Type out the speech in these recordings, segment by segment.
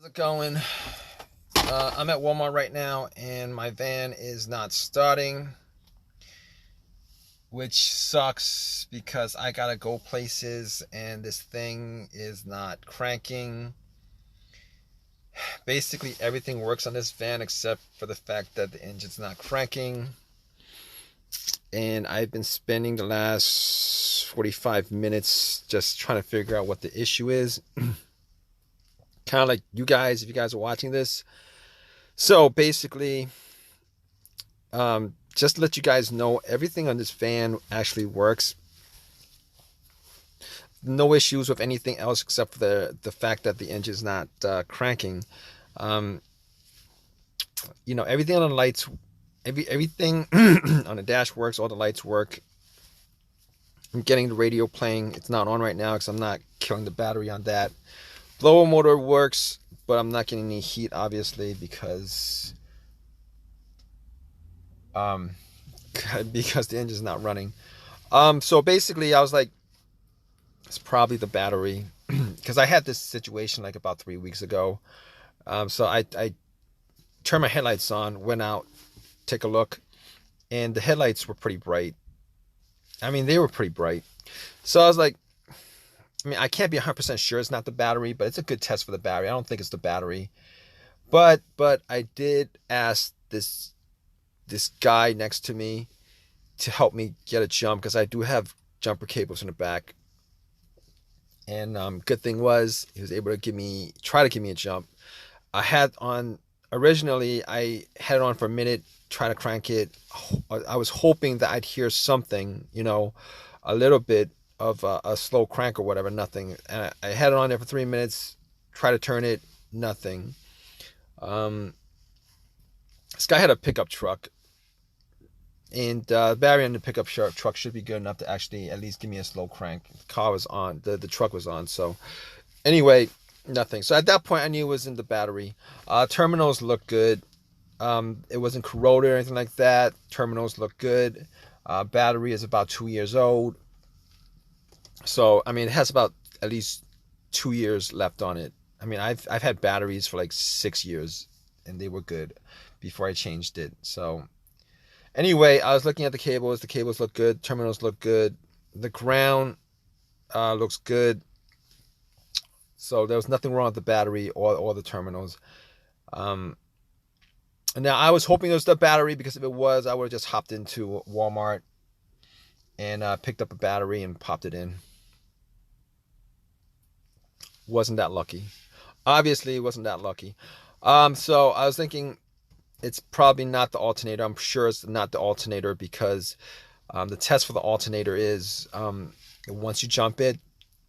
it going? I'm at Walmart right now and my van is not starting, which sucks because I gotta go places and this thing is not cranking. Basically, everything works on this van except for the fact that the engine's not cranking. And I've been spending the last 45 minutes just trying to figure out what the issue is. Kind of like you guys, if you guys are watching this. So basically, just to let you guys know, everything on this van actually works. No issues with anything else except for the fact that the engine's not cranking. Um, everything on the lights, everything on the dash works. All the lights work. I'm getting the radio playing. It's not on right now because I'm not killing the battery on that. Blower motor works, but I'm not getting any heat, obviously, because because the engine's not running. So basically, I was like, it's probably the battery, because I had this situation like about 3 weeks ago. So I turned my headlights on, went out, take a look, and the headlights were pretty bright. I mean, they were pretty bright. So I was like, I mean, I can't be 100% sure it's not the battery, but it's a good test for the battery. I don't think it's the battery. But I did ask this guy next to me to help me get a jump because I do have jumper cables in the back. And good thing was he was able to try to give me a jump. I had originally had it on for a minute, try to crank it. I was hoping that I'd hear something, a little bit of a slow crank or whatever, nothing. And I had it on there for 3 minutes, try to turn it, nothing. This guy had a pickup truck, and the battery in the pickup truck should be good enough to actually at least give me a slow crank. The car was on, the truck was on. So anyway, nothing. So at that point, I knew it was in the battery. Terminals look good. It wasn't corroded or anything like that. Terminals look good. Battery is about 2 years old. So, I mean, it has about at least 2 years left on it. I mean, I've had batteries for like 6 years, and they were good before I changed it. So anyway, I was looking at the cables. The cables look good. Terminals look good. The ground looks good. So there was nothing wrong with the battery or the terminals. And now I was hoping it was the battery, because if it was, I would have just hopped into Walmart and picked up a battery and popped it in. Wasn't that lucky. Obviously, wasn't that lucky. So I was thinking it's probably not the alternator. I'm sure it's not the alternator because the test for the alternator is once you jump it,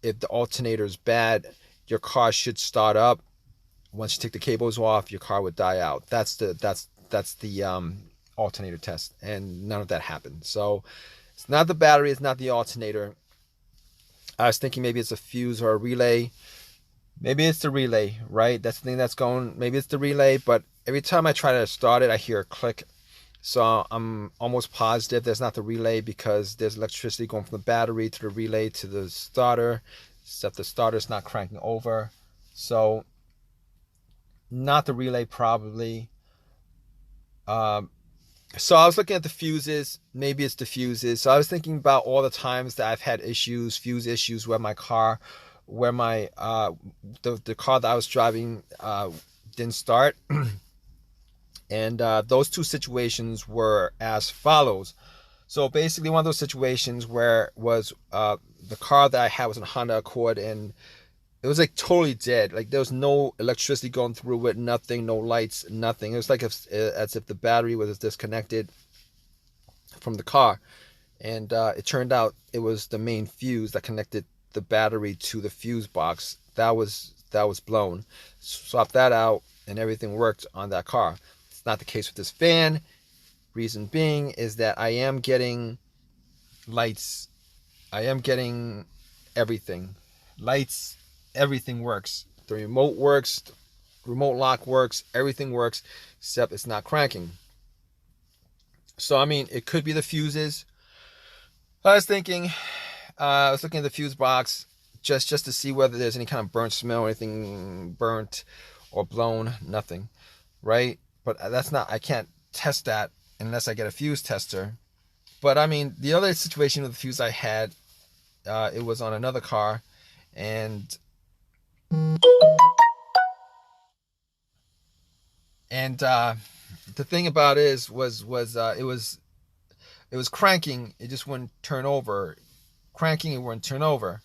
if the alternator is bad, your car should start up. Once you take the cables off, your car would die out. That's the alternator test, and none of that happened. So it's not the battery, it's not the alternator. I was thinking maybe it's a fuse or a relay. Maybe it's the relay, right? That's the thing that's going. Maybe it's the relay, but every time I try to start it, I hear a click. So I'm almost positive that's not the relay, because there's electricity going from the battery to the relay to the starter, except the starter's not cranking over. So not the relay, probably. So I was looking at the fuses. Maybe it's the fuses. So I was thinking about all the times that I've had fuse issues where my car, where my the car that I was driving didn't start. And those two situations were as follows. So basically, one of those situations where was the car that I had was a Honda Accord, and it was like totally dead. Like there was no electricity going through it, nothing, no lights, nothing. It was like as if the battery was disconnected from the car. And it turned out it was the main fuse that connected the battery to the fuse box. That was blown. Swap that out, and everything worked on that car. It's not the case with this van. Reason being is that I am getting lights. I am getting everything. Lights, everything works. The remote works, remote lock works, everything works, except it's not cranking. So, I mean, it could be the fuses. I was looking at the fuse box just to see whether there's any kind of burnt smell or anything burnt, or blown, nothing, right? But that's not, I can't test that unless I get a fuse tester. But I mean, the other situation with the fuse I had, it was on another car, and the thing about it is it was cranking, it just wouldn't turn over, cranking, it wouldn't turn over.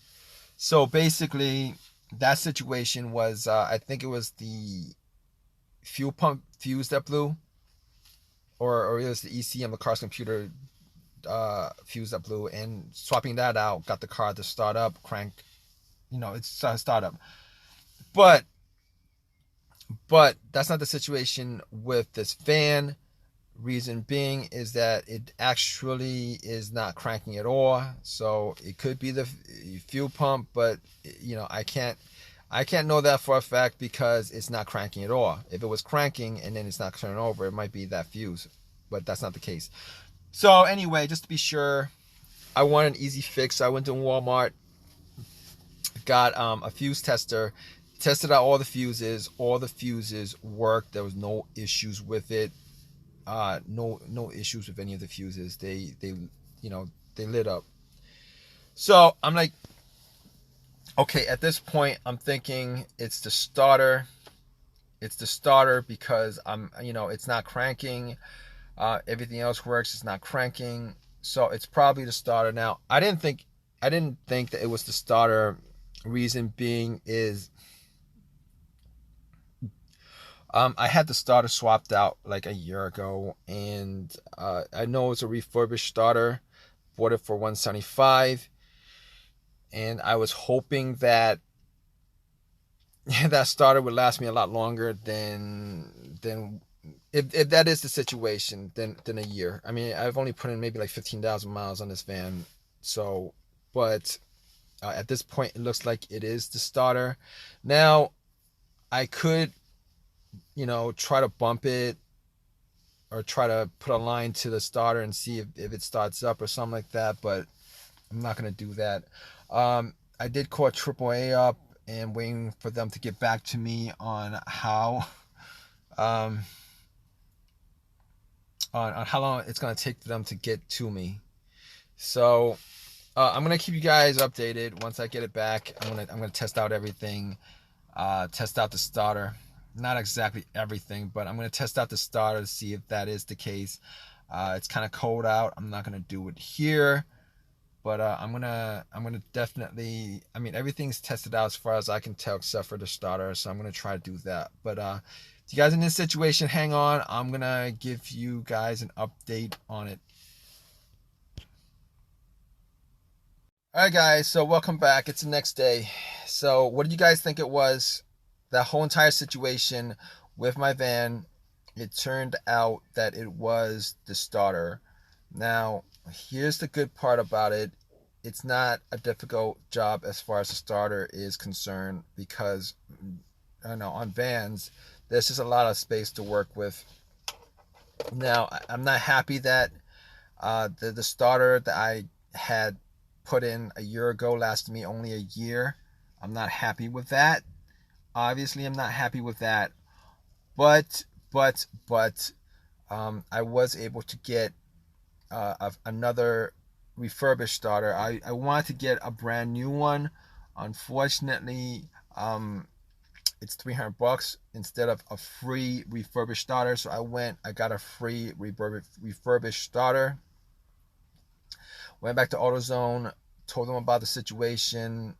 So basically, that situation was, I think it was the fuel pump fuse that blew, or it was the ECM, the car's computer fuse that blew, and swapping that out got the car to start up, crank, it's start up. But that's not the situation with this van. Reason being is that it actually is not cranking at all. So it could be the fuel pump, but I can't know that for a fact because it's not cranking at all. If it was cranking and then it's not turning over, it might be that fuse, but that's not the case. So anyway, just to be sure, I want an easy fix. I went to Walmart, got a fuse tester, tested out all the fuses. All the fuses worked. There was no issues with it. No issues with any of the fuses. They lit up. So I'm like, okay, at this point I'm thinking it's the starter. It's the starter because it's not cranking. Everything else works. It's not cranking. So it's probably the starter. Now, I didn't think that it was the starter. Reason being is I had the starter swapped out like a year ago, and I know it's a refurbished starter. Bought it for $175, and I was hoping that that starter would last me a lot longer than if that is the situation, than a year. I mean, I've only put in maybe like 15,000 miles on this van, so but at this point, it looks like it is the starter. Now, I could try to bump it or try to put a line to the starter and see if it starts up or something like that, but I'm not going to do that. I did call AAA up and waiting for them to get back to me on how on how long it's going to take them to get to me. So I'm going to keep you guys updated. Once I get it back, I'm going to test out everything, test out the starter. Not exactly everything, but I'm going to test out the starter to see if that is the case. It's kind of cold out. I'm not going to do it here, but I'm gonna definitely, I mean, everything's tested out as far as I can tell except for the starter, so I'm going to try to do that. But if you guys in this situation, hang on. I'm going to give you guys an update on it. Alright guys, so welcome back. It's the next day. So what do you guys think it was? That whole entire situation with my van, it turned out that it was the starter. Now, here's the good part about it. It's not a difficult job as far as the starter is concerned because, I don't know, on vans, there's just a lot of space to work with. Now, I'm not happy that the starter that I had put in a year ago lasted me only a year. I'm not happy with that. Obviously, I'm not happy with that, but I was able to get another refurbished starter. I wanted to get a brand new one. Unfortunately, it's $300 instead of a free refurbished starter. So I got a free refurbished starter. Went back to AutoZone, told them about the situation.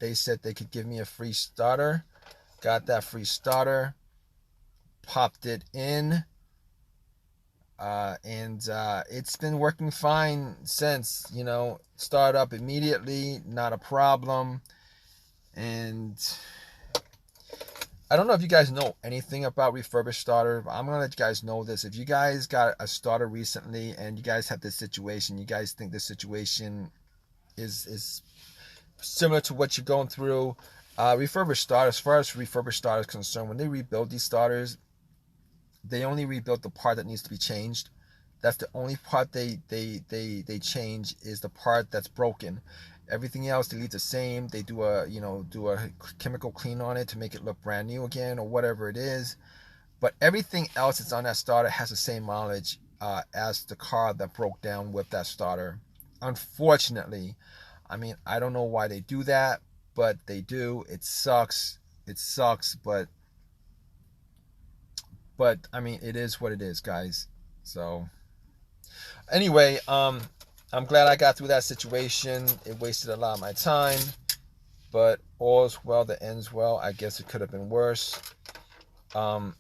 They said they could give me a free starter. Got that free starter. Popped it in. And it's been working fine since. Start up immediately. Not a problem. And I don't know if you guys know anything about refurbished starter, but I'm going to let you guys know this. If you guys got a starter recently and you guys have this situation, you guys think this situation is similar to what you're going through, refurbished starters, as far as refurbished starters concerned, when they rebuild these starters, they only rebuild the part that needs to be changed. That's the only part they change, is the part that's broken. Everything else, they leave the same. They do a, do a chemical clean on it to make it look brand new again, or whatever it is. But everything else that's on that starter has the same mileage as the car that broke down with that starter. Unfortunately, I mean, I don't know why they do that, but they do. It sucks. It sucks, but I mean, it is what it is, guys. So anyway, I'm glad I got through that situation. It wasted a lot of my time, but all's well that ends well. I guess it could have been worse. If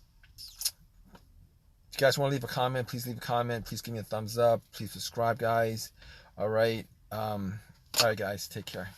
you guys want to leave a comment, please leave a comment. Please give me a thumbs up. Please subscribe, guys. All right. All right, guys. Take care.